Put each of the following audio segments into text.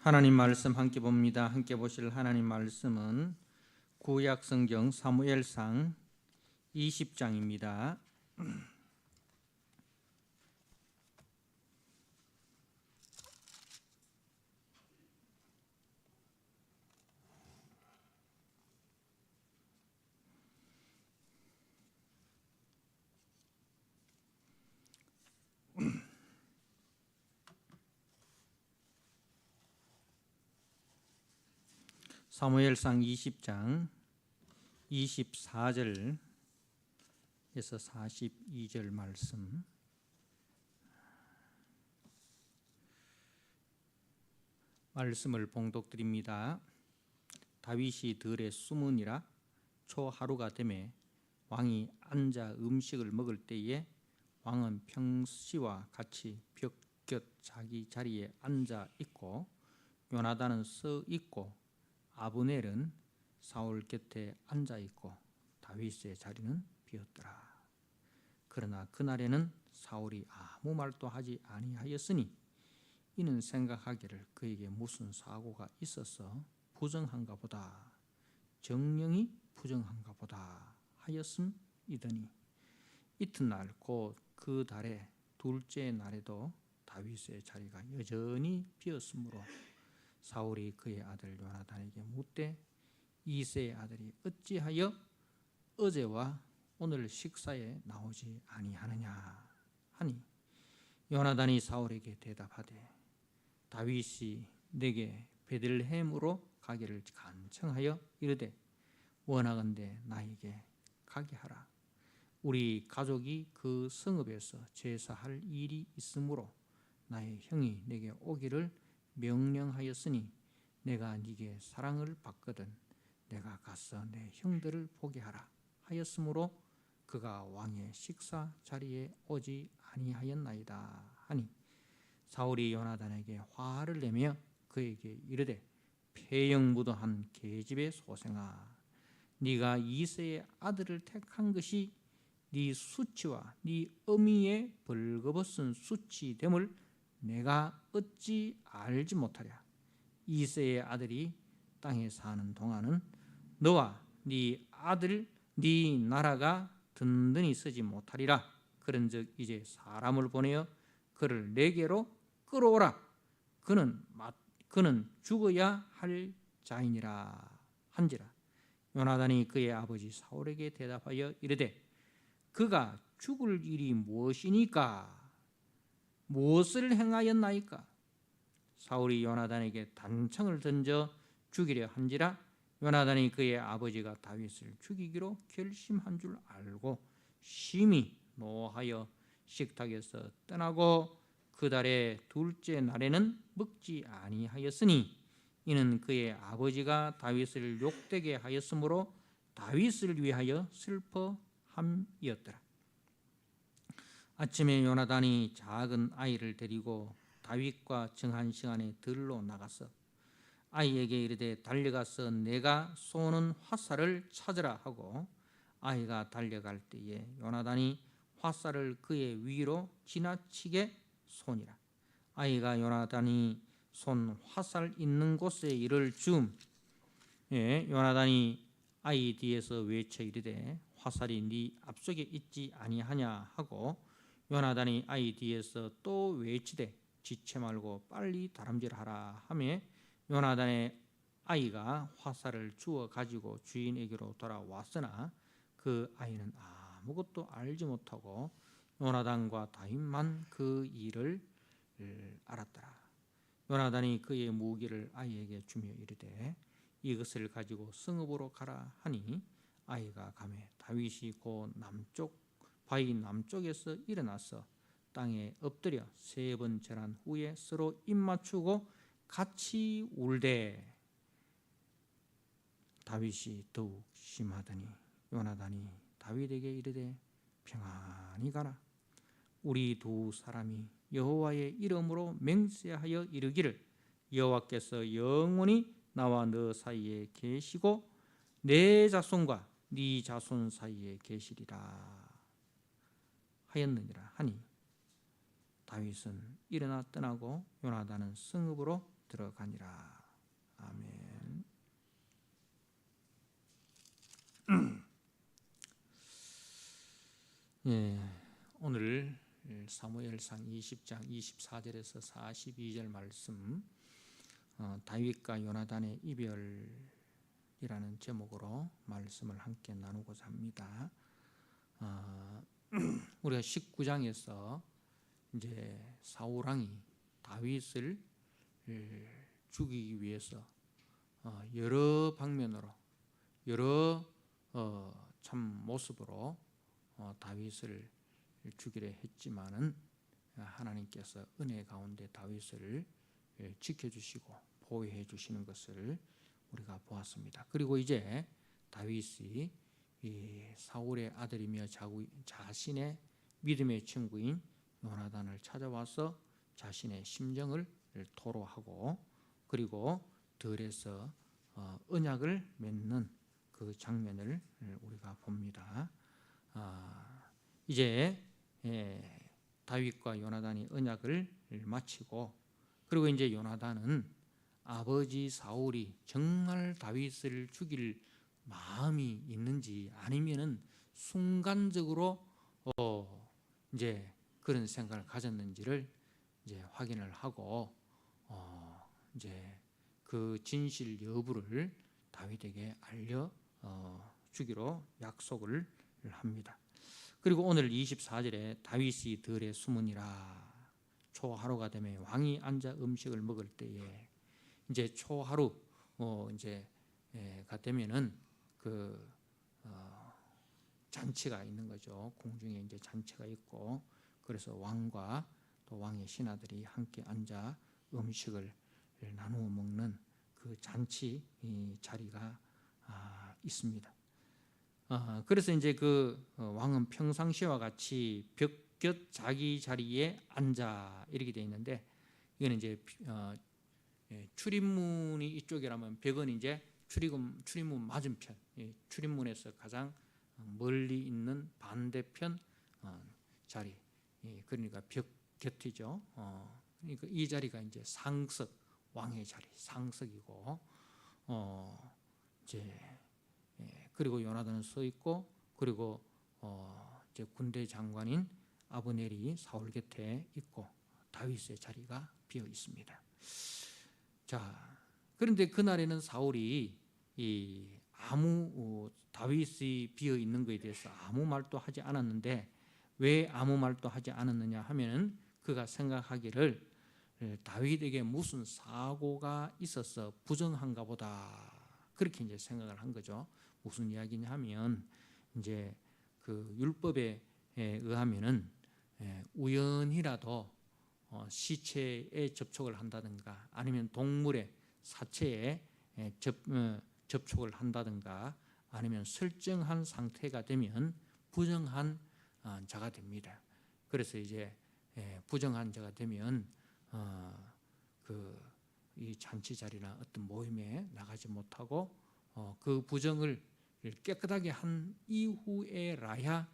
하나님 말씀 함께 봅니다. 함께 보실 하나님 말씀은 구약 성경 사무엘상 20장입니다. 사무엘상 20장 24절에서 42절 말씀을 봉독드립니다. 다윗이 들에 숨으니라. 초하루가 되매 왕이 앉아 음식을 먹을 때에 왕은 평시와 같이 벽 곁 자기 자리에 앉아 있고 요나단은 서 있고 아브넬은 사울 곁에 앉아 있고 다윗의 자리는 비었더라. 그러나 그날에는 사울이 아무 말도 하지 아니하였으니 이는 생각하기를 그에게 무슨 사고가 있어서 부정한가 보다, 정령이 부정한가 보다 하였음이더니 이튿날 곧 그 달의 둘째 날에도 다윗의 자리가 여전히 비었으므로 사울이 그의 아들 요나단에게 묻되 이새의 아들이 어찌하여 어제와 오늘 식사에 나오지 아니하느냐 하니 요나단이 사울에게 대답하되 다윗이 내게 베들레헴으로 가기를 간청하여 이르되 원하건대 나에게 가게 하라. 우리 가족이 그 성읍에서 제사할 일이 있으므로 나의 형이 내게 오기를 명령하였으니 내가 네게 사랑을 받거든 내가 가서 내 형들을 보게 하라 하였으므로 그가 왕의 식사 자리에 오지 아니하였나이다 하니 사울이 요나단에게 화를 내며 그에게 이르되 폐영무도한 계집의 소생아, 네가 이새의 아들을 택한 것이 네 수치와 네 어미의 벌거벗은 수치됨을 내가 어찌 알지 못하랴. 이새의 아들이 땅에 사는 동안은 너와 네 아들 네 나라가 든든히 서지 못하리라. 그런즉 이제 사람을 보내어 그를 내게로 끌어오라. 그는 죽어야 할 자이니라 한지라. 요나단이 그의 아버지 사울에게 대답하여 이르되 그가 죽을 일이 무엇이니까? 무엇을 행하였나이까? 사울이 요나단에게 단창을 던져 죽이려 한지라. 요나단이 그의 아버지가 다윗을 죽이기로 결심한 줄 알고 심히 노하여 식탁에서 떠나고 그 달의 둘째 날에는 먹지 아니하였으니 이는 그의 아버지가 다윗을 욕되게 하였으므로 다윗을 위하여 슬퍼함이었더라. 아침에 요나단이 작은 아이를 데리고 다윗과 정한 시간에 들로 나가서 아이에게 이르되 달려가서 내가 쏘는 화살을 찾으라 하고 아이가 달려갈 때에 요나단이 화살을 그의 위로 지나치게 쏘니라. 아이가 요나단이 쏜 화살 있는 곳에 이를 즈음에 요나단이 아이 뒤에서 외쳐 이르되 화살이 네 앞속에 있지 아니하냐 하고 요나단이 아이 뒤에서 또 외치되 지체 말고 빨리 다람질하라 하며 요나단의 아이가 화살을 주워 가지고 주인에게로 돌아왔으나 그 아이는 아무것도 알지 못하고 요나단과 다윗만 그 일을 알았더라. 요나단이 그의 무기를 아이에게 주며 이르되 이것을 가지고 성읍으로 가라 하니 아이가 가매 다윗이 그 바위 남쪽에서 일어나서 땅에 엎드려 3번 절한 후에 서로 입맞추고 같이 울되 다윗이 더욱 심하더니 요나단이 다윗에게 이르되 평안히 가라. 우리 두 사람이 여호와의 이름으로 맹세하여 이르기를 여호와께서 영원히 나와 너 사이에 계시고 내 자손과 네 자손 사이에 계시리라 하였느니라 하니 다윗은 일어나 떠나고 요나단은 성읍으로 들어가니라. 아멘. 예, 오늘 사무엘상 20장 24절에서 42절 말씀, 다윗과 요나단의 이별이라는 제목으로 말씀을 함께 나누고자 합니다. 우리가 19장에서 이제 사울 왕이 다윗을 죽이기 위해서 여러 방면으로 여러 참 모습으로 다윗을 죽이려 했지만은 하나님께서 은혜 가운데 다윗을 지켜주시고 보호해 주시는 것을 우리가 보았습니다. 그리고 이제 다윗이 이 사울의 아들이며 자신의 믿음의 친구인 요나단을 찾아와서 자신의 심정을 토로하고 그리고 들에서 언약을 맺는 그 장면을 우리가 봅니다. 이제 다윗과 요나단이 언약을 마치고 그리고 이제 요나단은 아버지 사울이 정말 다윗을 죽일 마음이 있는지 아니면은 순간적으로 이제 그런 생각을 가졌는지를 이제 확인을 하고 이제 그 진실 여부를 다윗에게 알려 주기로 약속을 합니다. 그리고 오늘 24절에 다윗이 들에 숨으니라. 초하루가 되면 왕이 앉아 음식을 먹을 때에 이제 초하루 이제가 되면은 그 잔치가 있는 거죠. 공중에 이제 잔치가 있고 그래서 왕과 또 왕의 신하들이 함께 앉아 음식을 나누어 먹는 그 잔치 자리가 있습니다. 그래서 이제 그 왕은 평상시와 같이 벽 곁 자기 자리에 앉아 이렇게 되어 있는데 이거는 이제 출입문이 이쪽이라면 벽은 이제 출입문 맞은편, 출입문에서 가장 멀리 있는 반대편 자리, 그러니까 벽 곁이죠. 그러니까 이 자리가 이제 상석, 왕의 자리, 상석이고 이제 그리고 요나단은 서 있고 그리고 이제 군대 장관인 아브넬이 사울 곁에 있고 다윗의 자리가 비어 있습니다. 자, 그런데 그날에는 사울이 다윗이 비어 있는 것에 대해서 아무 말도 하지 않았는데 왜 아무 말도 하지 않았느냐 하면은 그가 생각하기를 다윗에게 무슨 사고가 있어서 부정한가 보다 그렇게 이제 생각을 한 거죠. 무슨 이야기냐 하면 이제 그 율법에 의하면은 우연이라도 시체에 접촉을 한다든가 아니면 동물의 사체에 접촉을 한다든가 아니면 설정한 상태가 되면 부정한 자가 됩니다. 그래서 이제 부정한 자가 되면 이 잔치 자리나 어떤 모임에 나가지 못하고 그 부정을 깨끗하게 한 이후에라야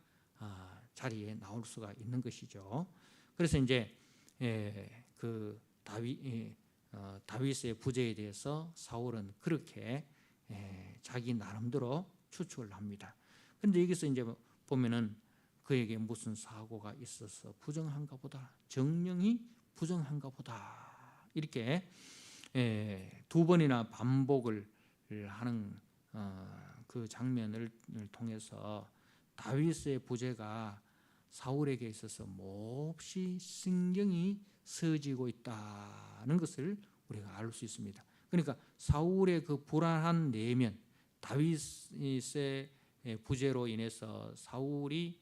자리에 나올 수가 있는 것이죠. 그래서 이제 그 다윗의 부재에 대해서 사울은 그렇게 자기 나름대로 추측을 합니다. 그런데 여기서 이제 보면은 그에게 무슨 사고가 있어서 부정한가 보다, 정령이 부정한가 보다 이렇게 두 번이나 반복을 하는 그 장면을 통해서 다윗의 부재가 사울에게 있어서 몹시 신경이 쓰여지고 있다는 것을 우리가 알 수 있습니다. 그러니까 사울의 그 불안한 내면, 다윗의 부재로 인해서 사울이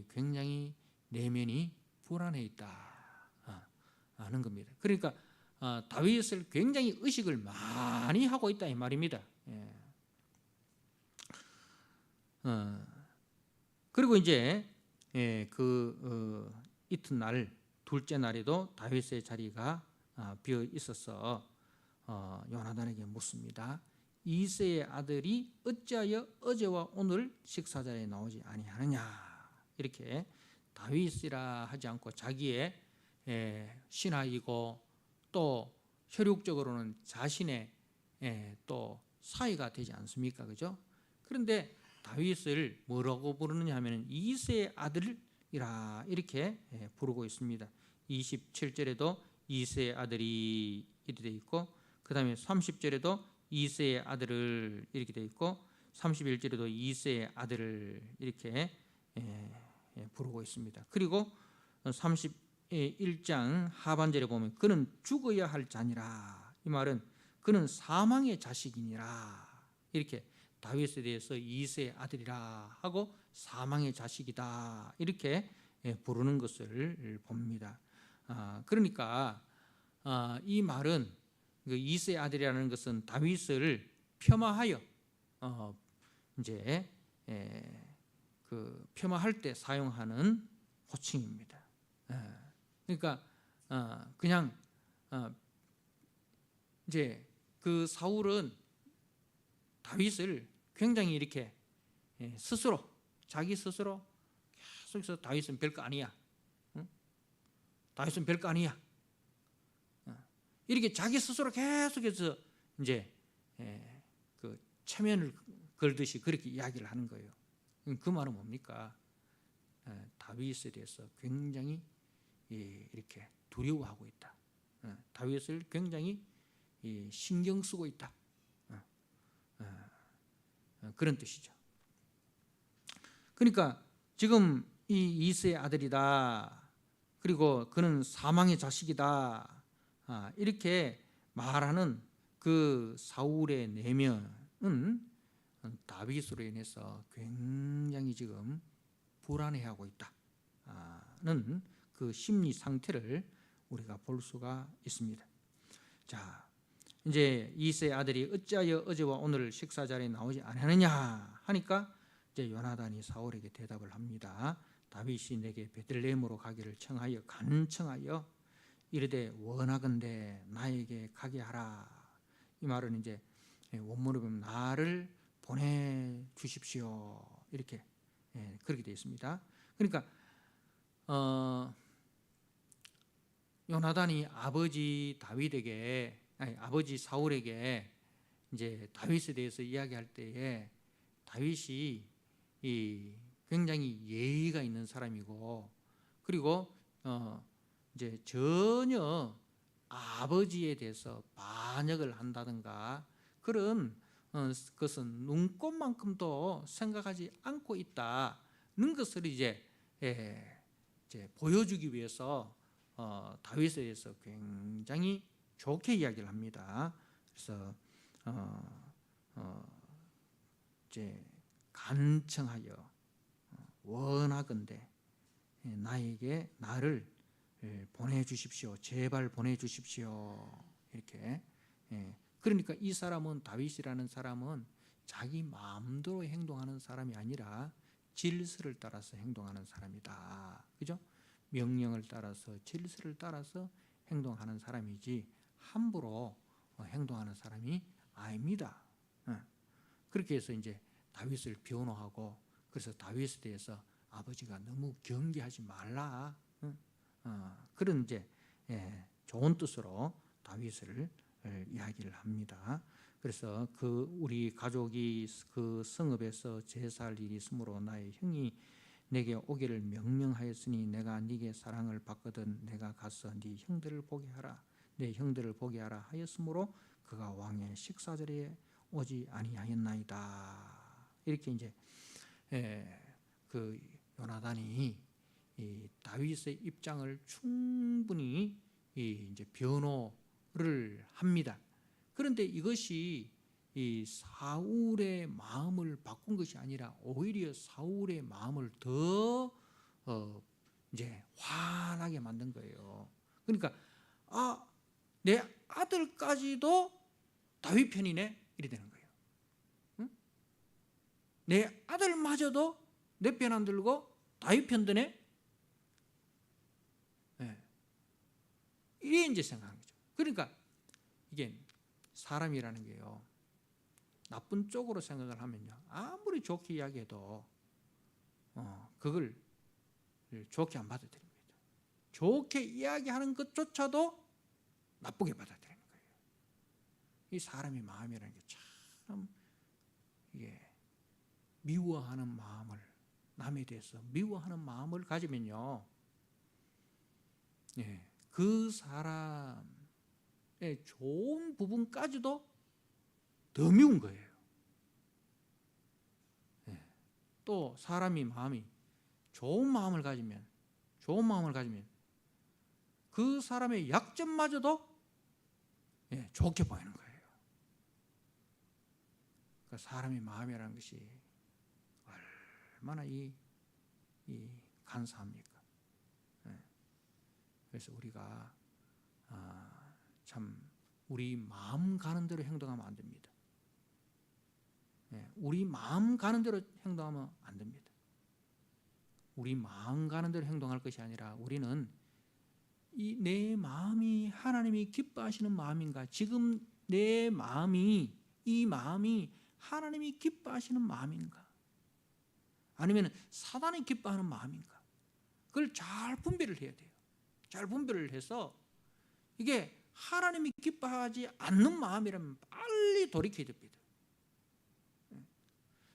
굉장히 내면이 불안해 있다는 겁니다. 그러니까 다윗을 굉장히 의식을 많이 하고 있다 이 말입니다. 그리고 이제 이튿날 둘째 날에도 다윗의 자리가 비어 있어서 요나단에게 묻습니다. 이새의 아들이 어찌하여 어제와 오늘 식사 자리에 나오지 아니하느냐. 이렇게 다윗이라 하지 않고 자기의 신하이고 또 혈육적으로는 자신의 또 사위가 되지 않습니까? 그죠? 그런데 다윗을 뭐라고 부르느냐 하면 이새의 아들이라 이렇게 부르고 있습니다. 27절에도 이새의 아들이 이렇게 되어 있고, 그 다음에 30절에도 이새의 아들을 이렇게 되어 있고, 31절에도 이새의 아들을 이렇게 부르고 있습니다. 그리고 31장 하반절에 보면 그는 죽어야 할 자니라, 이 말은 그는 사망의 자식이니라, 이렇게 다윗에 대해서 이새의 아들이라 하고 사망의 자식이다 이렇게 부르는 것을 봅니다. 그러니까 이 말은 그 이새의 아들이라는 것은 다윗을 폄하하여 이제 그 폄하할 때 사용하는 호칭입니다. 그러니까 그냥 이제 그 사울은 다윗을 굉장히 이렇게 스스로, 자기 스스로 계속해서 다윗은 별거 아니야, 응? 다윗은 별거 아니야, 이렇게 자기 스스로 계속해서 이제 그 체면을 걸듯이 그렇게 이야기를 하는 거예요. 그 말은 뭡니까? 다윗에 대해서 굉장히 이렇게 두려워하고 있다, 다윗을 굉장히 신경 쓰고 있다, 그런 뜻이죠. 그러니까 지금 이 이새의 아들이다, 그리고 그는 사망의 자식이다, 이렇게 말하는 그 사울의 내면은 다윗으로 인해서 굉장히 지금 불안해하고 있다는 그 심리 상태를 우리가 볼 수가 있습니다. 자, 이제 이새의 아들이 어찌하여 어제와 오늘 식사 자리에 나오지 않았느냐 하니까 이제 요나단이 사울에게 대답을 합니다. 다윗이 내게 베들레헴으로 가기를 청하여 간청하여 이르되 원하건대 나에게 가게 하라. 이 말은 이제 원문을 보면 나를 보내 주십시오 이렇게 그렇게 되어 있습니다. 그러니까 요나단이 아버지 다윗에게, 아버지 사울에게 이제 다윗에 대해서 이야기할 때에 다윗이 굉장히 예의가 있는 사람이고, 그리고 이제 전혀 아버지에 대해서 반역을 한다든가 그런 것은 눈꼽만큼도 생각하지 않고 있다는 것을 이제 보여주기 위해서 다윗에 대해서 굉장히 좋게 이야기를 합니다. 그래서 이제 간청하여 원하건대 나에게 나를 보내주십시오, 제발 보내주십시오 이렇게. 그러니까 이 사람은, 다윗이라는 사람은 자기 마음대로 행동하는 사람이 아니라 질서를 따라서 행동하는 사람이다, 그죠? 명령을 따라서 질서를 따라서 행동하는 사람이지 함부로 행동하는 사람이 아닙니다. 그렇게 해서 이제 다윗을 변호하고, 그래서 다윗에 대해서 아버지가 너무 경계하지 말라, 그런 이제 좋은 뜻으로 다윗을 이야기를 합니다. 그래서 그 우리 가족이 그 성읍에서 제사할 일이 있으므로 나의 형이 내게 오기를 명령하였으니 내가 네게 사랑을 받거든 내가 가서 네 형들을 보게 하라, 내 형들을 보게 하라 하였으므로 그가 왕의 식사자리에 오지 아니하였나이다. 이렇게 이제 그 요나단이 이 다윗의 입장을 충분히 이제 변호를 합니다. 그런데 이것이 이 사울의 마음을 바꾼 것이 아니라 오히려 사울의 마음을 더 이제 화나게 만든 거예요. 그러니까 내 아들까지도 다윗 편이네 이래 되는 거예요. 응? 내 아들마저도 내 편 안 들고 다윗 편 드네. 이게 이제 생각하는 거죠. 그러니까 이게 사람이라는 게요, 나쁜 쪽으로 생각을 하면요, 아무리 좋게 이야기해도 그걸 좋게 안 받아들입니다. 좋게 이야기하는 것조차도 나쁘게 받아들이는 거예요. 이 사람의 마음이라는 게 참 이게 미워하는 마음을, 남에 대해서 미워하는 마음을 가지면요, 예, 그 사람의 좋은 부분까지도 더 미운 거예요. 예, 또 사람이 마음이 좋은 마음을 가지면 그 사람의 약점마저도 좋게 보이는 거예요. 그러니까 사람의 마음이라는 것이 얼마나 이 간사합니까? 그래서 우리가 참 우리 마음 가는 대로 행동하면 안 됩니다. 우리 마음 가는 대로 행동하면 안 됩니다. 우리 마음 가는 대로 행동할 것이 아니라 우리는 내 마음이 하나님이 기뻐하시는 마음인가? 지금 내 마음이, 이 마음이 하나님이 기뻐하시는 마음인가? 아니면 사단이 기뻐하는 마음인가? 그걸 잘 분별을 해야 돼요. 잘 분별을 해서 이게 하나님이 기뻐하지 않는 마음이라면 빨리 돌이켜야 됩니다.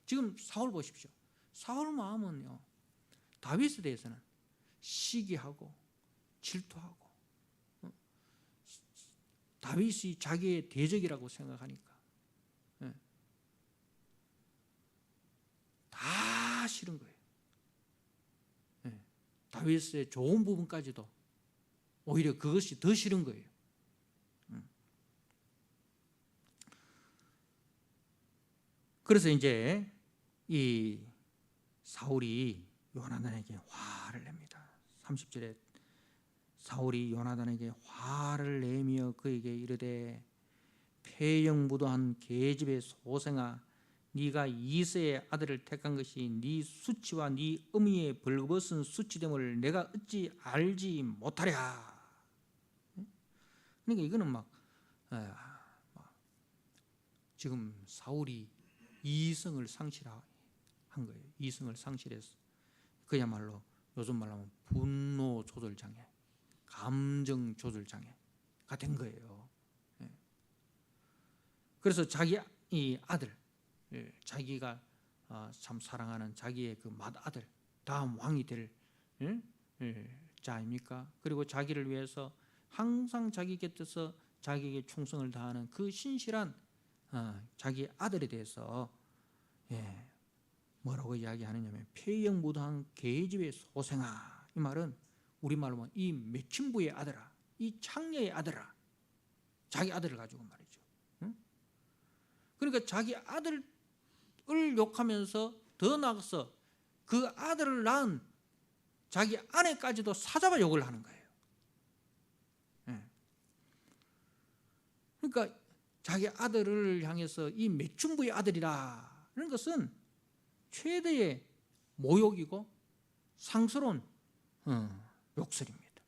지금 사울 보십시오. 사울 마음은요, 다윗에 대해서는 시기하고 질투하고, 다윗이 자기의 대적이라고 생각하니까 다 싫은 거예요. 다윗의 좋은 부분까지도 오히려 그것이 더 싫은 거예요. 그래서 이제 이 사울이 요나단에게 화를 냅니다. 30절에 사울이 요나단에게 화를 내며 그에게 이르되 폐영무도한 계집의 소생아, 네가 이새의 아들을 택한 것이 네 수치와 네 어미의 벌거벗은 수치됨을 내가 어찌 알지 못하랴. 그러니까 이거는 막 지금 사울이 이성을 상실한 거예요. 이성을 상실해서 그야말로 요즘 말로 하면 분노 조절 장애, 감정 조절 장애가 된 거예요. 그래서 자기 이 아들, 자기가 참 사랑하는 자기의 그 맏아들, 다음 왕이 될 자입니까? 그리고 자기를 위해서 항상 자기 곁에서 자기에게 충성을 다하는 그 신실한 자기 아들에 대해서 뭐라고 이야기하느냐면 폐영무도한 계집의 소생아. 이 말은 우리말로 하면 이 매춘부의 아들아, 이 창녀의 아들아, 자기 아들을 가지고 말이죠. 그러니까 자기 아들을 욕하면서 더 나아가서 그 아들을 낳은 자기 아내까지도 사자가 욕을 하는 거예요. 그러니까 자기 아들을 향해서 이 매춘부의 아들이라는 것은 최대의 모욕이고 상스러운 욕설입니다.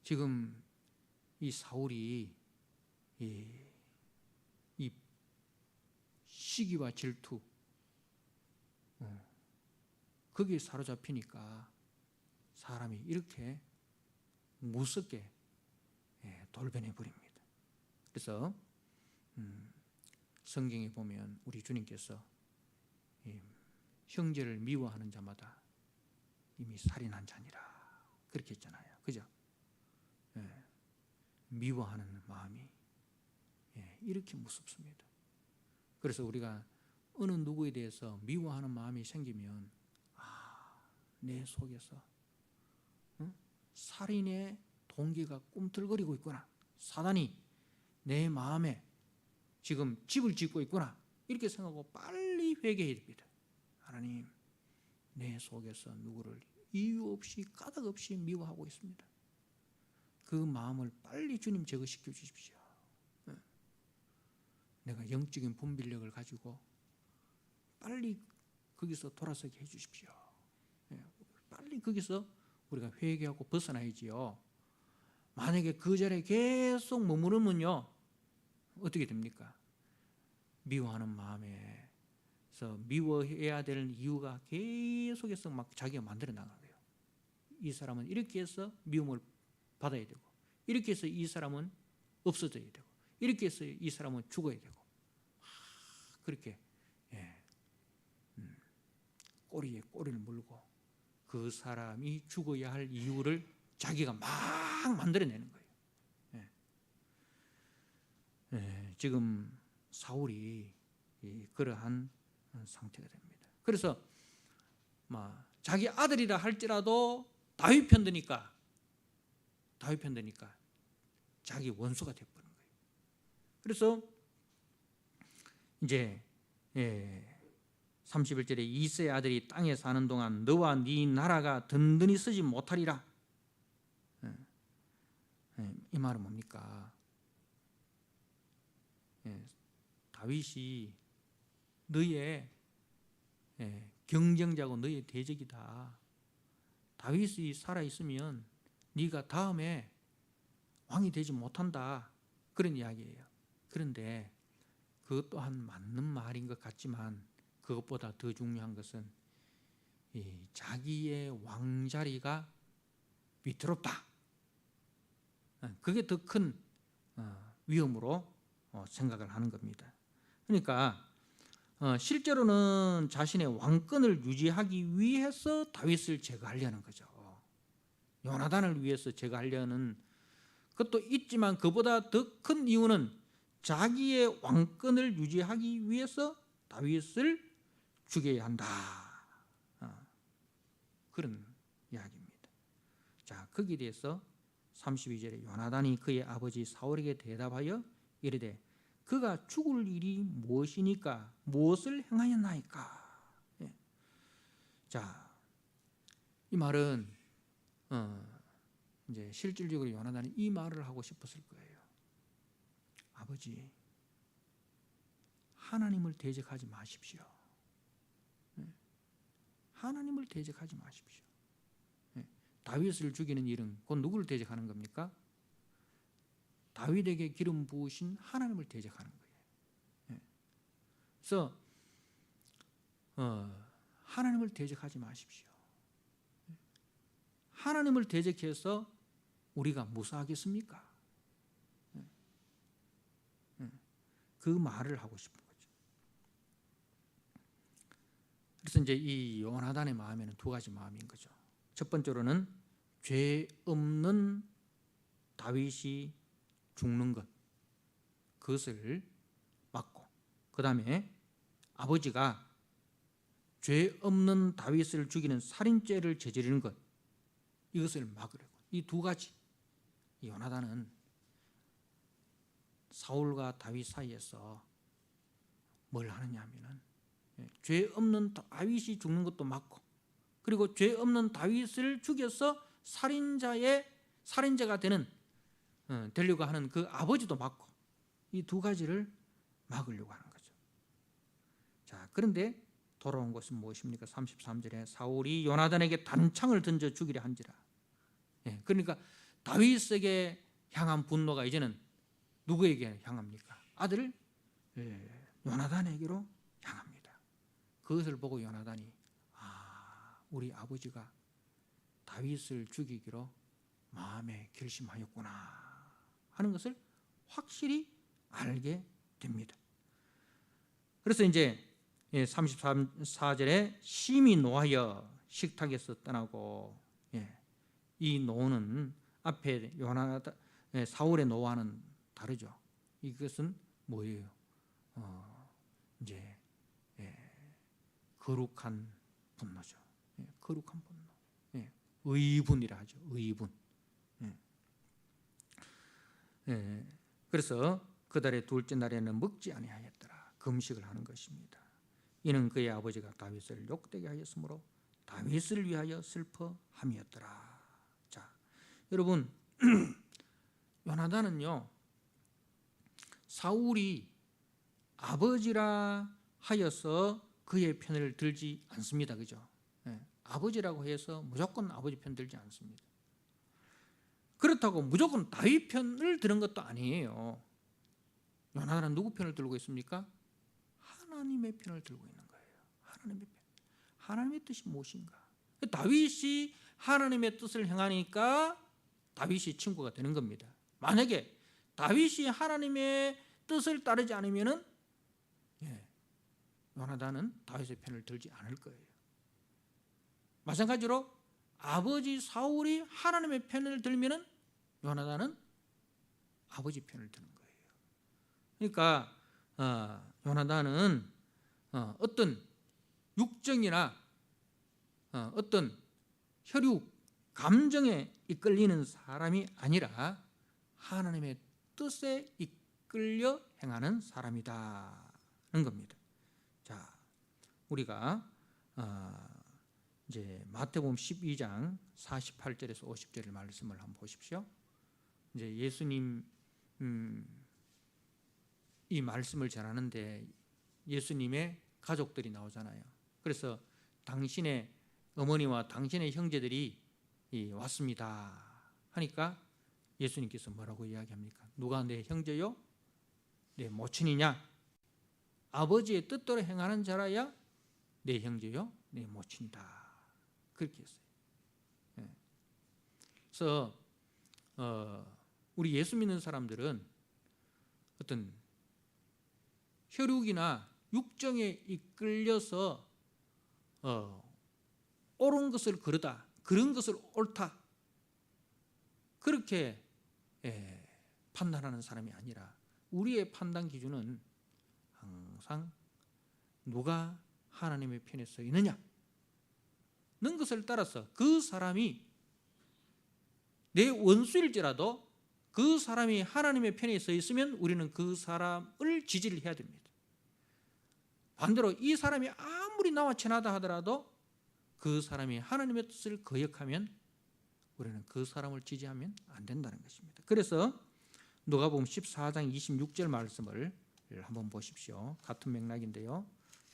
지금 이 사울이 이 시기와 질투 거기에 사로잡히니까 사람이 이렇게 무섭게 돌변해 버립니다. 그래서 성경에 보면 우리 주님께서 형제를 미워하는 자마다 이미 살인한 자니라 그렇게 했잖아요. 그죠? 미워하는 마음이 이렇게 무섭습니다. 그래서 우리가 어느 누구에 대해서 미워하는 마음이 생기면 내 속에서 살인의 동기가 꿈틀거리고 있구나, 사단이 내 마음에 지금 집을 짓고 있구나, 이렇게 생각하고 빨리 회개해야 됩니다. 하나님, 내 속에서 누구를 이유 없이 까닭 없이 미워하고 있습니다. 그 마음을 빨리 주님 제거시켜 주십시오. 내가 영적인 분별력을 가지고 빨리 거기서 돌아서게 해 주십시오. 빨리 거기서 우리가 회개하고 벗어나야지요. 만약에 그 자리에 계속 머무르면요, 어떻게 됩니까? 미워하는 마음에서 미워해야 될 이유가 계속해서 막 자기가 만들어 나가는 거예요. 이 사람은 이렇게 해서 미움을 받아야 되고, 이렇게 해서 이 사람은 없어져야 되고, 이렇게 해서 이 사람은 죽어야 되고, 그렇게 꼬리에 꼬리를 물고 그 사람이 죽어야 할 이유를 자기가 막 만들어내는 거예요. 지금 사울이 그러한 상태가 됩니다. 그래서 자기 아들이라 할지라도 다윗 편 드니까 자기 원수가 되어버린 거예요. 그래서 이제 31절에 이새의 아들이 땅에 사는 동안 너와 네 나라가 든든히 서지 못하리라. 이 말은 뭡니까? 다윗이 너의 경쟁자고 너의 대적이다. 다윗이 살아있으면 네가 다음에 왕이 되지 못한다, 그런 이야기예요. 그런데 그것 또한 맞는 말인 것 같지만 그것보다 더 중요한 것은 자기의 왕자리가 위태롭다. 그게 더 큰 위험으로 생각을 하는 겁니다. 그러니까 실제로는 자신의 왕권을 유지하기 위해서 다윗을 제거하려는 거죠. 요나단을 위해서 제거하려는 것도 있지만 그보다 더 큰 이유는 자기의 왕권을 유지하기 위해서 다윗을 죽여야 한다, 그런 이야기입니다. 자, 거기에 대해서 32절에 요나단이 그의 아버지 사울에게 대답하여 이르되 그가 죽을 일이 무엇이니까 무엇을 행하였나이까. 자, 이 말은 이제 실질적으로 요나단이 이 말을 하고 싶었을 거예요. 아버지, 하나님을 대적하지 마십시오. 하나님을 대적하지 마십시오. 다윗을 죽이는 일은 곧 누구를 대적하는 겁니까? 다윗에게 기름 부으신 하나님을 대적하는 거예요. 그래서 하나님을 대적하지 마십시오. 하나님을 대적해서 우리가 무사하겠습니까? 그 말을 하고 싶은 거죠. 그래서 이제 이 요나단의 마음에는 두 가지 마음인 거죠. 첫 번째로는 죄 없는 다윗이 죽는 것, 그것을 막고, 그 다음에 아버지가 죄 없는 다윗을 죽이는 살인죄를 저지르는 것, 이것을 막으려고. 이 두 가지. 요나단은 사울과 다윗 사이에서 뭘 하느냐 하면은 죄 없는 다윗이 죽는 것도 막고, 그리고 죄 없는 다윗을 죽여서 살인자가 되려고 하는 그 아버지도 막고, 이 두 가지를 막으려고 하는 거죠. 자, 그런데 돌아온 것은 무엇입니까? 33절에 사울이 요나단에게 단창을 던져 죽이려 한지라. 그러니까 다윗에게 향한 분노가 이제는 누구에게 향합니까? 아들 요나단에게로 향합니다. 그것을 보고 요나단이 우리 아버지가 다윗을 죽이기로 마음에 결심하였구나 하는 것을 확실히 알게 됩니다. 그래서 이제 34절에 심히 노하여 식탁에서 떠나고, 이 노는 앞에 사울의 노와는 다르죠. 이것은 뭐예요? 이제 거룩한 분노죠. 거룩한 분노. 의분이라 하죠. 의분. 그래서 그달의 둘째 날에는 먹지 아니하였더라. 금식을 하는 것입니다. 이는 그의 아버지가 다윗을 욕되게 하였으므로 다윗을 위하여 슬퍼함이었더라. 자, 여러분, 요나단은요, 사울이 아버지라 하여서 그의 편을 들지 않습니다. 그죠? 아버지라고 해서 무조건 아버지 편 들지 않습니다. 그렇다고 무조건 다윗 편을 드는 것도 아니에요. 요나단은 누구 편을 들고 있습니까? 하나님의 편을 들고 있는 거예요. 하나님의 편. 하나님의 뜻이 무엇인가? 다윗이 하나님의 뜻을 행하니까 다윗이 친구가 되는 겁니다. 만약에 다윗이 하나님의 뜻을 따르지 않으면은 요나단은 다윗의 편을 들지 않을 거예요. 마찬가지로 아버지 사울이 하나님의 편을 들면은 요나단은 아버지 편을 드는 거예요. 그러니까 요나단은 어떤 육정이나 어떤 혈육, 감정에 이끌리는 사람이 아니라 하나님의 뜻에 이끌려 행하는 사람이다는 겁니다. 자, 우리가 이제 마태복음 12장 48절에서 50절의 말씀을 한번 보십시오. 이제 예수님 이 말씀을 전하는데 예수님의 가족들이 나오잖아요. 그래서 당신의 어머니와 당신의 형제들이 왔습니다 하니까 예수님께서 뭐라고 이야기합니까? 누가 내 형제요? 내 모친이냐? 아버지의 뜻대로 행하는 자라야 내 형제요? 내 모친이다. 그렇게 했어요. 그래서 우리 예수 믿는 사람들은 어떤 혈육이나 육정에 이끌려서 옳은 것을 그르다, 그런 것을 옳다, 그렇게 판단하는 사람이 아니라 우리의 판단 기준은 항상 누가 하나님의 편에 서 있느냐 는 것을 따라서 그 사람이 내 원수일지라도 그 사람이 하나님의 편에 서 있으면 우리는 그 사람을 지지를 해야 됩니다. 반대로 이 사람이 아무리 나와 친하다 하더라도 그 사람이 하나님의 뜻을 거역하면 우리는 그 사람을 지지하면 안 된다는 것입니다. 그래서 누가복음 14장 26절 말씀을 한번 보십시오. 같은 맥락인데요.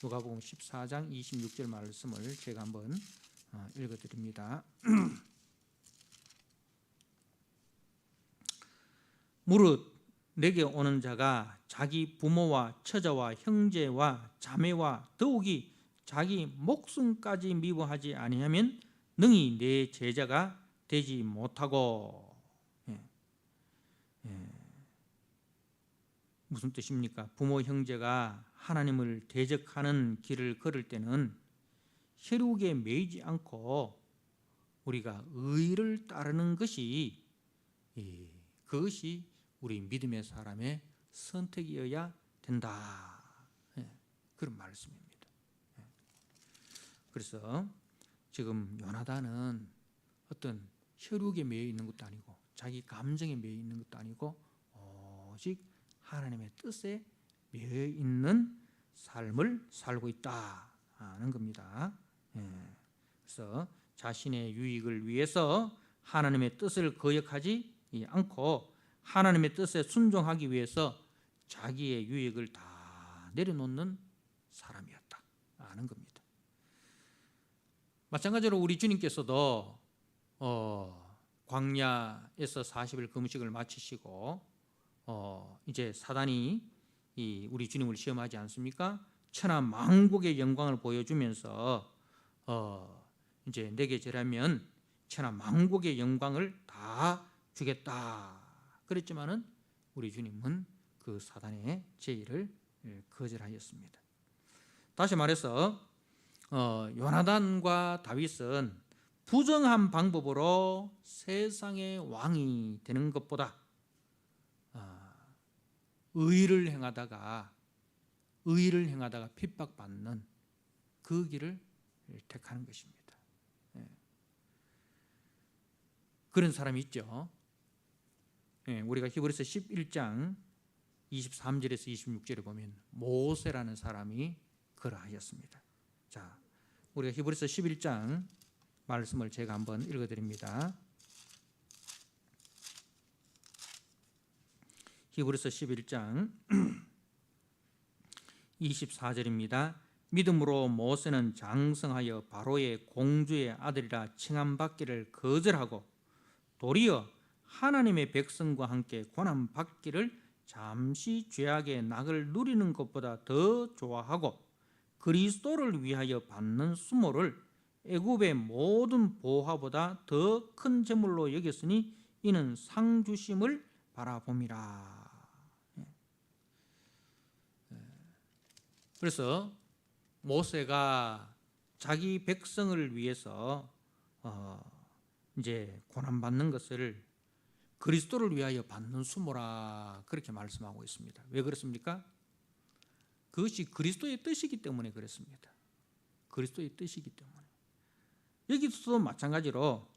누가복음 14장 26절 말씀을 제가 한번 읽어드립니다. 무릇 내게 오는 자가 자기 부모와 처자와 형제와 자매와 더욱이 자기 목숨까지 미워하지 아니하면 능히 내 제자가 되지 못하고. 무슨 뜻입니까? 부모 형제가 하나님을 대적하는 길을 걸을 때는 혈육에 매이지 않고 우리가 의를 따르는 것이 그것이 우리 믿음의 사람의 선택이어야 된다. 그런 말씀입니다. 그래서 지금 요나단은 어떤 혈육에 매여 있는 것도 아니고 자기 감정에 매여 있는 것도 아니고 오직 하나님의 뜻에 매여 있는 삶을 살고 있다는 겁니다. 그래서 자신의 유익을 위해서 하나님의 뜻을 거역하지 않고 하나님의 뜻에 순종하기 위해서 자기의 유익을 다 내려놓는 사람이었다는 겁니다. 마찬가지로 우리 주님께서도 광야에서 40일 금식을 마치시고 이제 사단이 우리 주님을 시험하지 않습니까? 천하 만국의 영광을 보여주면서 이제 내게 절하면 천하 만국의 영광을 다 주겠다 그랬지만은 우리 주님은 그 사단의 제의를 거절하였습니다. 다시 말해서 요나단과 다윗은 부정한 방법으로 세상의 왕이 되는 것보다 의를 행하다가 핍박받는 그 길을 택하는 것입니다. 그런 사람이 있죠. 우리가 히브리서 11장 23절에서 26절에 보면 모세라는 사람이 그러하였습니다. 자, 우리가 히브리서 11장 말씀을 제가 한번 읽어드립니다. 히브리서 11장 24절입니다. 믿음으로 모세는 장성하여 바로의 공주의 아들이라 칭함받기를 거절하고 도리어 하나님의 백성과 함께 고난받기를 잠시 죄악의 낙을 누리는 것보다 더 좋아하고 그리스도를 위하여 받는 수모를 애굽의 모든 보화보다 더 큰 재물로 여겼으니 이는 상 주심을 바라봄이라. 그래서 모세가 자기 백성을 위해서 이제 고난 받는 것을 그리스도를 위하여 받는 수모라 그렇게 말씀하고 있습니다. 왜 그렇습니까? 그것이 그리스도의 뜻이기 때문에 그렇습니다. 그리스도의 뜻이기 때문에. 여기서도 마찬가지로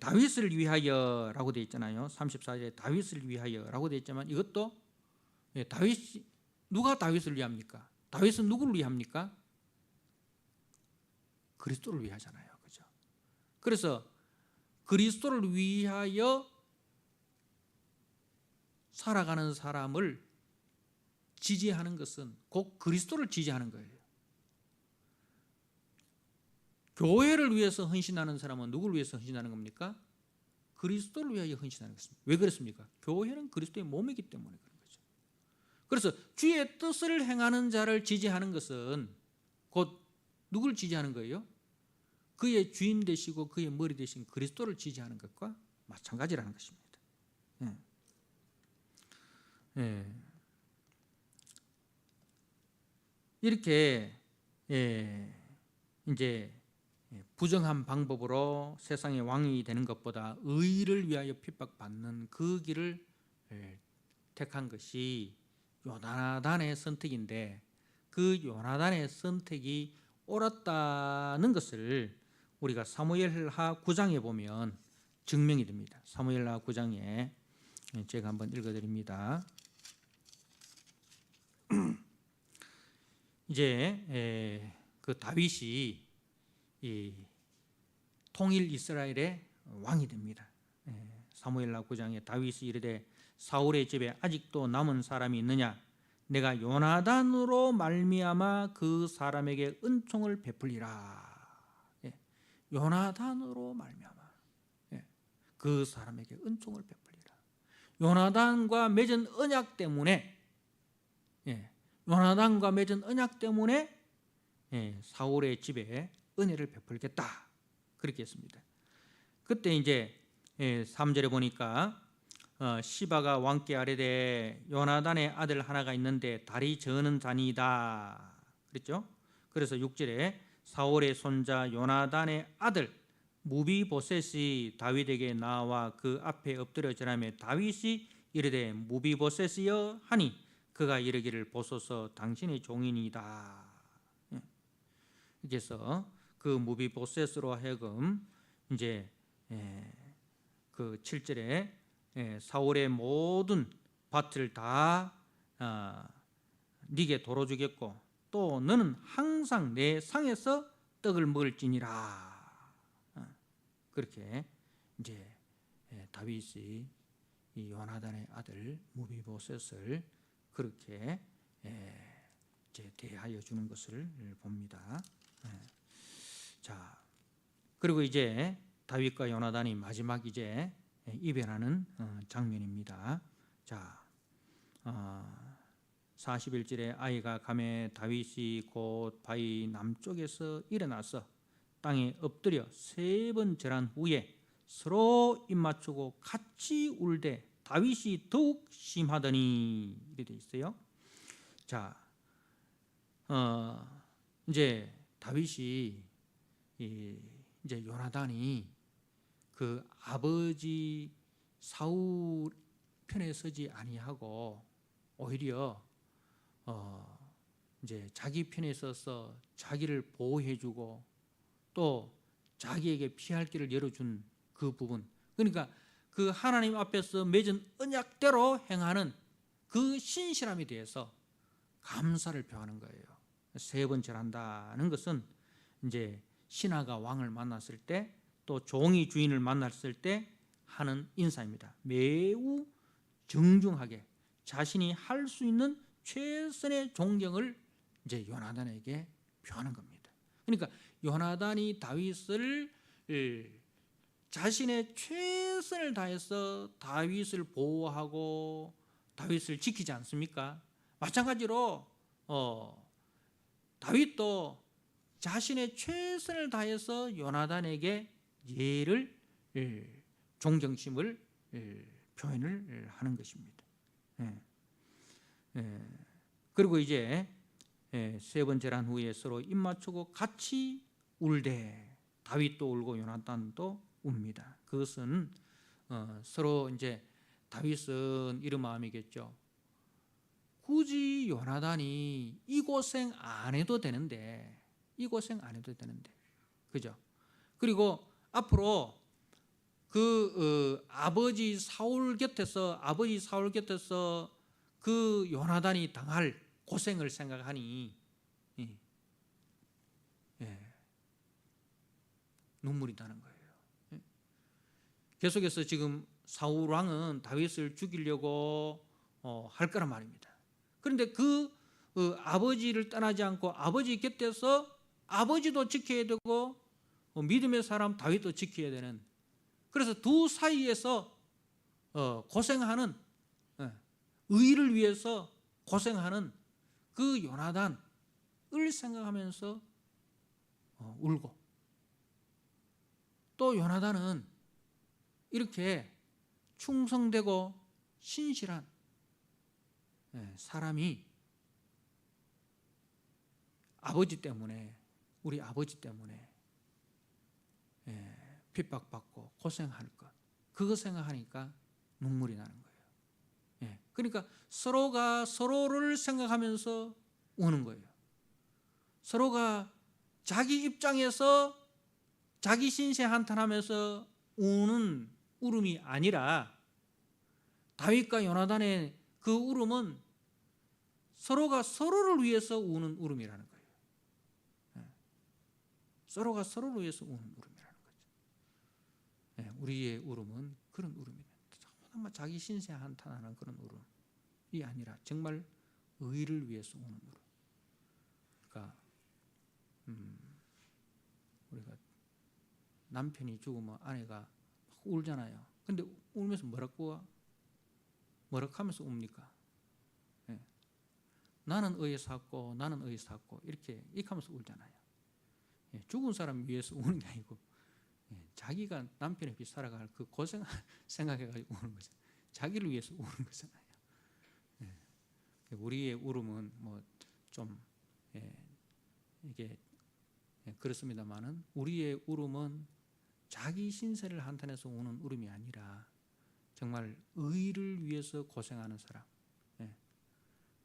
다윗을 위하여라고 되어 있잖아요. 34절에 다윗을 위하여라고 되어 있지만 이것도 다윗이 누가 다윗을 위합니까? 다윗은 누구를 위합니까? 그리스도를 위하잖아요. 그죠? 그래서 그리스도를 위하여 살아가는 사람을 지지하는 것은 곧 그리스도를 지지하는 거예요. 교회를 위해서 헌신하는 사람은 누구를 위해서 헌신하는 겁니까? 그리스도를 위하여 헌신하는 것입니다. 왜 그렇습니까? 교회는 그리스도의 몸이기 때문에 그런 거죠. 그래서 주의 뜻을 행하는 자를 지지하는 것은 곧 누구를 지지하는 거예요? 그의 주인 되시고 그의 머리 되신 그리스도를 지지하는 것과 마찬가지라는 것입니다. 이렇게 이제 부정한 방법으로 세상의 왕이 되는 것보다 의를 위하여 핍박받는 그 길을 택한 것이 요나단의 선택인데 그 요나단의 선택이 옳았다는 것을 우리가 사무엘하 9장에 보면 증명이 됩니다. 사무엘하 9장에 제가 한번 읽어드립니다. 이제 그 다윗이 이 통일 이스라엘의 왕이 됩니다. 사무엘하 9장에 다윗이 이르되 사울의 집에 아직도 남은 사람이 있느냐? 내가 요나단으로 말미암아 그 사람에게 은총을 베풀리라. 요나단으로 말미암아 그 사람에게 은총을 베풀리라. 요나단과 맺은 언약 때문에 요나단과 맺은 언약 때문에 사울의 집에 은혜를 베풀겠다 그렇게 했습니다. 그때 이제 3절에 보니까 시바가 왕께 아뢰되 요나단의 아들 하나가 있는데 다리 저는 자니이다 그랬죠. 그래서 6절에 사울의 손자 요나단의 아들 무비보셋이 다윗에게 나와 그 앞에 엎드려 절하며 다윗이 이르되 무비보셋이여 하니 그가 이르기를 보소서 당신의 종이니이다. 그래서 그 무비보셋으로 하여금 이제 그 7절에 사울의 모든 밭을 다 네게 도로 주겠고 또 너는 항상 내 상에서 떡을 먹을지니라. 그렇게 이제 다윗이 이 요나단의 아들 무비보셋을 그렇게 이제 대하여 주는 것을 봅니다. 자, 그리고 이제 다윗과 요나단이 마지막 이제 이별하는 장면입니다. 자, 41절에 아이가 가매 다윗이 곧 바위 남쪽에서 일어나서 땅에 엎드려 3번 절한 후에 서로 입맞추고 같이 울되 다윗이 더욱 심하더니 이렇게 돼 있어요. 자, 이제 다윗이 이제 요나단이 그 아버지 사울 편에 서지 아니하고 오히려 이제 자기 편에 서서 자기를 보호해주고 또 자기에게 피할 길을 열어준 그 부분, 그러니까 그 하나님 앞에서 맺은 언약대로 행하는 그 신실함에 대해서 감사를 표하는 거예요. 3번 절한다는 것은 이제 신하가 왕을 만났을 때 또 종이 주인을 만났을 때 하는 인사입니다. 매우 정중하게 자신이 할 수 있는 최선의 존경을 이제 요나단에게 표하는 겁니다. 그러니까 요나단이 다윗을 자신의 최선을 다해서 다윗을 보호하고 다윗을 지키지 않습니까? 마찬가지로 다윗도 자신의 최선을 다해서 요나단에게 예를 존경심을 표현을 하는 것입니다. 그리고 이제 세 번째를 한 후에 서로 입 맞추고 같이 울되 다윗도 울고 요나단도 웁니다. 그것은 서로 이제 다윗은 이런 마음이겠죠. 굳이 요나단이 이 고생 안 해도 되는데, 그죠? 그리고 앞으로 아버지 사울 곁에서 그 요나단이 당할 고생을 생각하니 눈물이 나는 거예요. 계속해서 지금 사울 왕은 다윗을 죽이려고 할 거란 말입니다. 그런데 아버지를 떠나지 않고 아버지 곁에서 아버지도 지켜야 되고 믿음의 사람 다윗도 지켜야 되는, 그래서 두 사이에서 고생하는, 의를 위해서 고생하는 그 요나단을 생각하면서 울고, 또 요나단은 이렇게 충성되고 신실한 사람이 우리 아버지 때문에 핍박받고 고생할 것, 그거 생각하니까 눈물이 나는 거예요. 그러니까 서로가 서로를 생각하면서 우는 거예요. 서로가 자기 입장에서 자기 신세 한탄하면서 우는 울음이 아니라, 다윗과 요나단의 그 울음은 서로가 서로를 위해서 우는 울음이라는 거예요. 서로가 서로를 위해서 우는 울음이라는 거죠. 우리의 울음은 그런 울음이에요. 정말 자기 신세 한탄하는 그런 울음이 아니라 정말 의를 위해서 우는 울음. 그러니까 우리가 남편이 죽으면 아내가 막 울잖아요. 근데 울면서 뭐라고 하면서 웁니까? 나는 의에 샀고 이렇게 하면서 울잖아요. 죽은 사람 위해서 우는 게 아니고 자기가 남편에 비해 살아갈 그 고생 생각해가지고 우는 거죠. 자기를 위해서 우는 거잖아요. 우리의 울음은 좀 이게 그렇습니다만은, 우리의 울음은 자기 신세를 한탄해서 우는 울음이 아니라 정말 의를 위해서 고생하는 사람.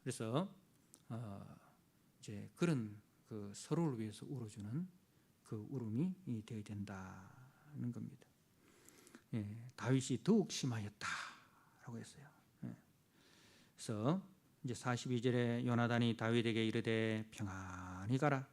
그래서 이제 그런 그 서로를 위해서 울어주는 그 울음이 되어야 된다는 겁니다. 다윗이 더욱 심하였다라고 했어요. 그래서 이제 42절에 요나단이 다윗에게 이르되 평안히 가라.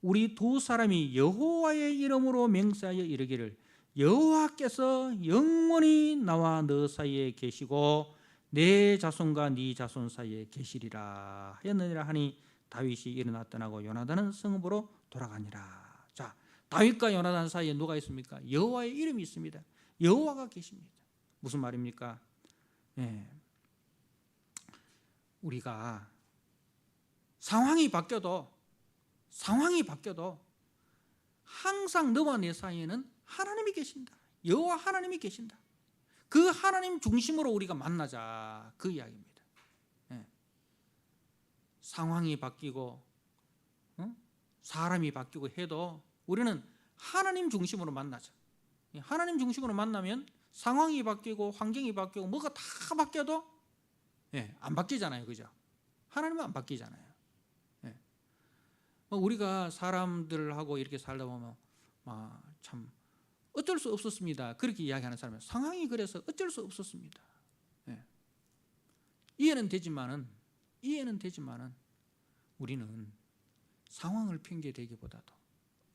우리 두 사람이 여호와의 이름으로 맹세하여 이르기를 여호와께서 영원히 나와 너 사이에 계시고 내 자손과 네 자손 사이에 계시리라 하였느니라 하니 다윗이 일어나 떠나고 요나단은 성읍으로 돌아가니라. 자, 다윗과 요나단 사이에 누가 있습니까? 여호와의 이름이 있습니다. 여호와가 계십니다. 무슨 말입니까? 우리가 상황이 바뀌어도 항상 너와 내 사이에는 하나님이 계신다. 여호와 하나님이 계신다. 그 하나님 중심으로 우리가 만나자, 그 이야기입니다. 상황이 바뀌고 사람이 바뀌고 해도 우리는 하나님 중심으로 만나자. 하나님 중심으로 만나면 상황이 바뀌고 환경이 바뀌고 뭐가 다 바뀌어도 안 바뀌잖아요. 그죠? 하나님은 안 바뀌잖아요. 우리가 사람들하고 이렇게 살다 보면 참 어쩔 수 없었습니다. 그렇게 이야기하는 사람은 상황이 그래서 어쩔 수 없었습니다. 이해는 되지만은 우리는 상황을 핑계대기보다도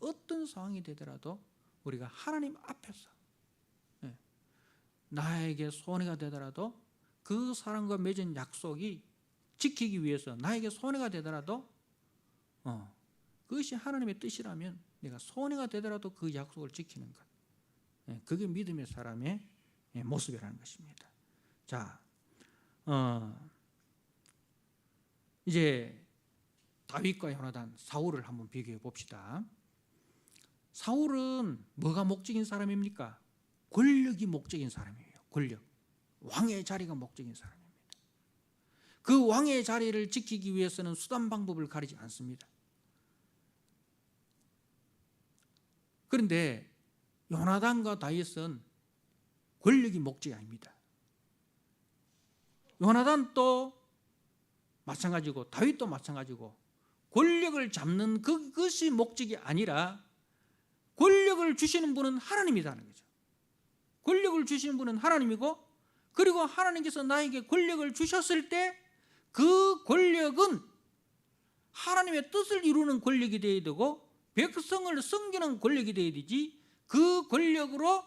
어떤 상황이 되더라도 우리가 하나님 앞에서 나에게 손해가 되더라도 그 사람과 맺은 약속이 지키기 위해서 나에게 손해가 되더라도 그것이 하나님의 뜻이라면 내가 손해가 되더라도 그 약속을 지키는 것, 그게 믿음의 사람의 모습이라는 것입니다. 자, 이제 다윗과 요나단, 사울을 한번 비교해 봅시다. 사울은 뭐가 목적인 사람입니까? 권력이 목적인 사람이에요. 권력. 왕의 자리가 목적인 사람입니다. 그 왕의 자리를 지키기 위해서는 수단 방법을 가리지 않습니다. 그런데 요나단과 다윗은 권력이 목적이 아닙니다. 요나단도 마찬가지고 다윗도 마찬가지고 권력을 잡는 그것이 목적이 아니라 권력을 주시는 분은 하나님이라는 거죠. 권력을 주시는 분은 하나님이고, 그리고 하나님께서 나에게 권력을 주셨을 때 그 권력은 하나님의 뜻을 이루는 권력이 되어야 되고 백성을 섬기는 권력이 되어야 되지, 그 권력으로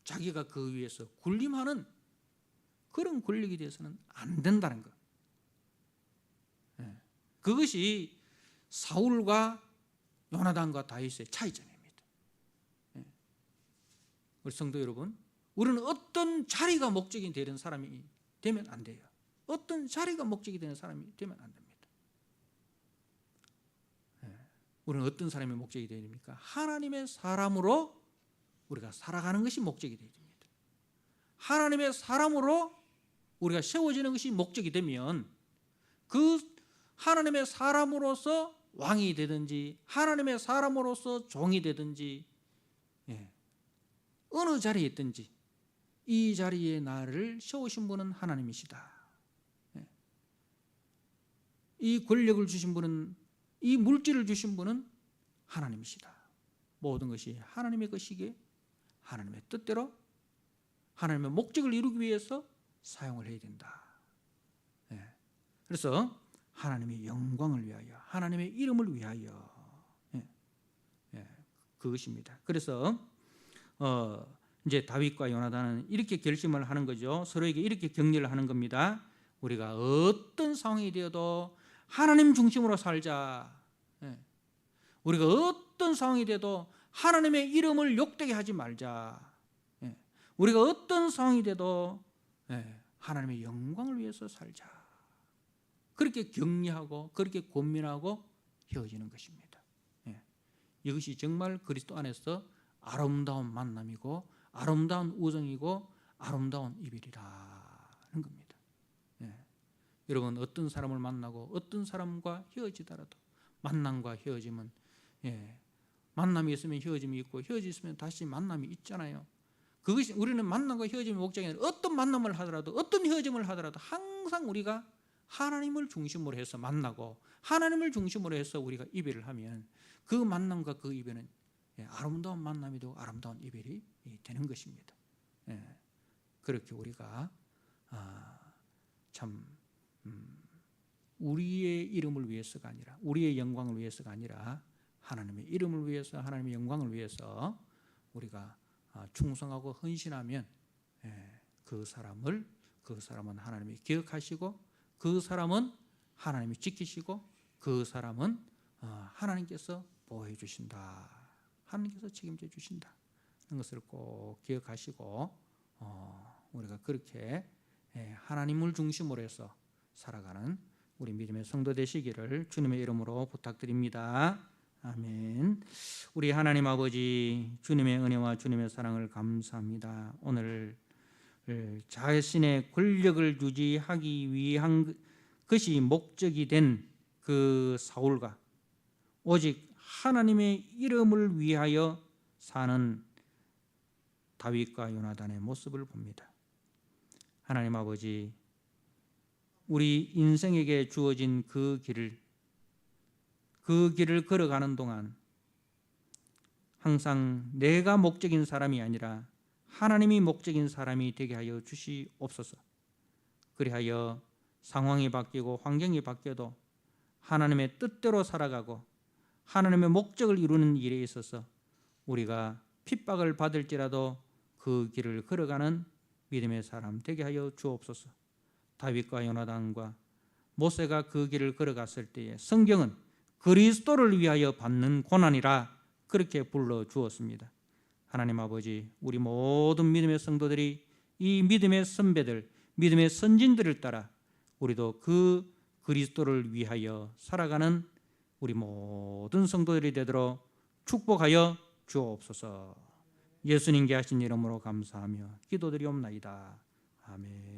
자기가 그 위에서 군림하는 그런 권력이 되어서는 안 된다는 것. 그것이 사울과 요나단과 다윗의 차이점입니다. 우리 성도 여러분, 우리는 어떤 자리가 목적이 되는 사람이 되면 안 돼요. 어떤 자리가 목적이 되는 사람이 되면 안 됩니다. 우리는 어떤 사람이 목적이 되어야 됩니까? 하나님의 사람으로 우리가 살아가는 것이 목적이 되어야 됩니다. 하나님의 사람으로 우리가 세워지는 것이 목적이 되면 그 하나님의 사람으로서 왕이 되든지 하나님의 사람으로서 종이 되든지 어느 자리에 있든지 이 자리에 나를 세우신 분은 하나님이시다. 이 권력을 주신 분은, 이 물질을 주신 분은 하나님이시다. 모든 것이 하나님의 것이기에 하나님의 뜻대로 하나님의 목적을 이루기 위해서 사용을 해야 된다. 그래서 하나님의 영광을 위하여, 하나님의 이름을 위하여, 그것입니다. 그래서 이제 다윗과 요나단은 이렇게 결심을 하는 거죠. 서로에게 이렇게 격려를 하는 겁니다. 우리가 어떤 상황이 되어도 하나님 중심으로 살자. 우리가 어떤 상황이 돼도 하나님의 이름을 욕되게 하지 말자. 우리가 어떤 상황이 돼도 하나님의 영광을 위해서 살자. 그렇게 격려하고 그렇게 고민하고 헤어지는 것입니다. 이것이 정말 그리스도 안에서 아름다운 만남이고 아름다운 우정이고 아름다운 이별이라는 겁니다. 여러분, 어떤 사람을 만나고 어떤 사람과 헤어지더라도 만남과 헤어짐은 만남이 있으면 헤어짐이 있고 헤어짐이 있으면 다시 만남이 있잖아요. 그것이 우리는 만남과 헤어짐의 목적이 아니라 어떤 만남을 하더라도 어떤 헤어짐을 하더라도 항상 우리가 하나님을 중심으로 해서 만나고 하나님을 중심으로 해서 우리가 이별을 하면 그 만남과 그 이별은 아름다운 만남이 되고 아름다운 이별이 되는 것입니다. 그렇게 우리가 참 우리의 이름을 위해서가 아니라 우리의 영광을 위해서가 아니라 하나님의 이름을 위해서 하나님의 영광을 위해서 우리가 충성하고 헌신하면 그 사람은 하나님이 기억하시고 그 사람은 하나님이 지키시고 그 사람은 하나님께서 보호해 주신다. 하나님께서 책임져 주신다. 그런 것을 꼭 기억하시고 우리가 그렇게 하나님을 중심으로 해서 살아가는 우리 믿음의 성도 되시기를 주님의 이름으로 부탁드립니다. 아멘. 우리 하나님 아버지, 주님의 은혜와 주님의 사랑을 감사합니다. 오늘 자신의 권력을 유지하기 위한 것이 목적이 된 그 사울과 오직 하나님의 이름을 위하여 사는 다윗과 요나단의 모습을 봅니다. 하나님 아버지, 우리 인생에게 주어진 그 길을 걸어가는 동안 항상 내가 목적인 사람이 아니라 하나님이 목적인 사람이 되게 하여 주시옵소서. 그리하여 상황이 바뀌고 환경이 바뀌어도 하나님의 뜻대로 살아가고 하나님의 목적을 이루는 일에 있어서 우리가 핍박을 받을지라도 그 길을 걸어가는 믿음의 사람 되게 하여 주옵소서. 다윗과 요나단과 모세가 그 길을 걸어갔을 때에 성경은 그리스도를 위하여 받는 고난이라 그렇게 불러주었습니다. 하나님 아버지, 우리 모든 믿음의 성도들이 이 믿음의 선배들, 믿음의 선진들을 따라 우리도 그 그리스도를 위하여 살아가는 우리 모든 성도들이 되도록 축복하여 주옵소서. 예수님께 하신 이름으로 감사하며 기도드리옵나이다. 아멘.